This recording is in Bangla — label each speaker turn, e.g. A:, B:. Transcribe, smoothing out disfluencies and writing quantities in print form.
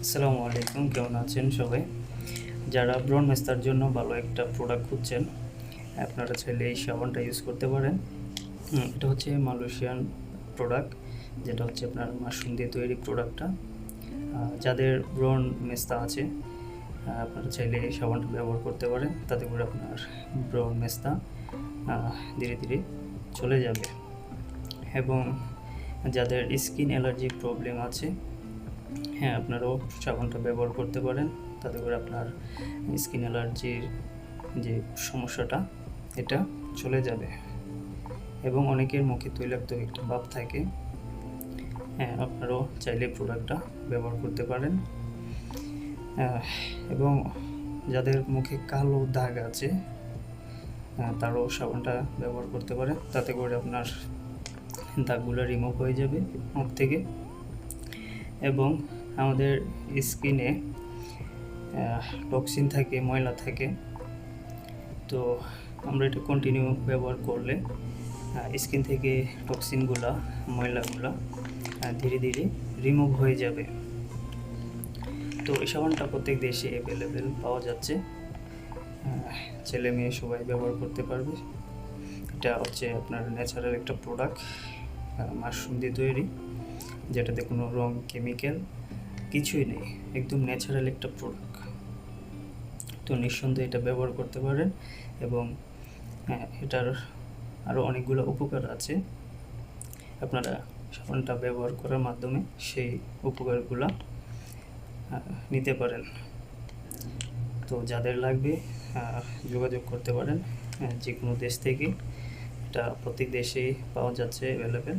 A: আসসালামু আলাইকুম, কেমন আছেন সবাই? যারা ব্রণ মেস্তার জন্য ভালো একটা প্রোডাক্ট খুঁজছেন, আপনারা চাইলে এই সাবানটা ইউজ করতে পারেন। এটা হচ্ছে মালয়েশিয়ান প্রোডাক্ট, যেটা হচ্ছে আপনার মাশরুম দিয়ে তৈরি প্রোডাক্টটা। যাদের ব্রণ মেস্তা আছে, আপনারা চাইলে এই সাবানটা ব্যবহার করতে পারেন। তাতে করে আপনার ব্রণ মেস্তা ধীরে ধীরে চলে যাবে। এবং যাদের স্কিন অ্যালার্জি প্রবলেম আছে, হ্যাঁ, আপনারাও সাবানটা ব্যবহার করতে পারেন। তাতে করে আপনার স্কিন অ্যালার্জির যে সমস্যাটা, এটা চলে যাবে। এবং অনেকের মুখে তৈলাক্ত একটা ভাব থাকে, হ্যাঁ, আপনারাও চাইলে প্রোডাক্টটা ব্যবহার করতে পারেন। এবং যাদের মুখে কালো দাগ আছে, তারাও সাবানটা ব্যবহার করতে পারে। তাতে করে আপনার দাগগুলো রিমুভ হয়ে যাবে মুখ থেকে। এবং আমাদের স্কিনে টক্সিন থাকে, ময়লা থাকে, তো আমরা এটা কন্টিনিউ ব্যবহার করলে স্কিন থেকে টক্সিনগুলা, ময়লাগুলা ধীরে ধীরে রিমুভ হয়ে যাবে। তো এই সাবানটা প্রত্যেক দেশে অ্যাভেলেবেল পাওয়া যাচ্ছে, ছেলে মেয়ে সবাই ব্যবহার করতে পারবে। এটা হচ্ছে আপনার ন্যাচারাল একটা প্রোডাক্ট, মাশরুম দিয়ে তৈরি, যেটাতে কোনো রং, কেমিক্যাল কিছুই নেই, একদম ন্যাচারাল একটা প্রোডাক্ট। তো নিঃসন্দেহে এটা ব্যবহার করতে পারেন। এবং এটার আরও অনেকগুলো উপকার আছে, আপনারা সাবানটা ব্যবহার করার মাধ্যমে সেই উপকারগুলো নিতে পারেন। তো যাদের লাগবে যোগাযোগ করতে পারেন যে কোনো দেশ থেকে। এটা প্রত্যেক দেশেই পাওয়া যাচ্ছে অ্যাভেলেবেল।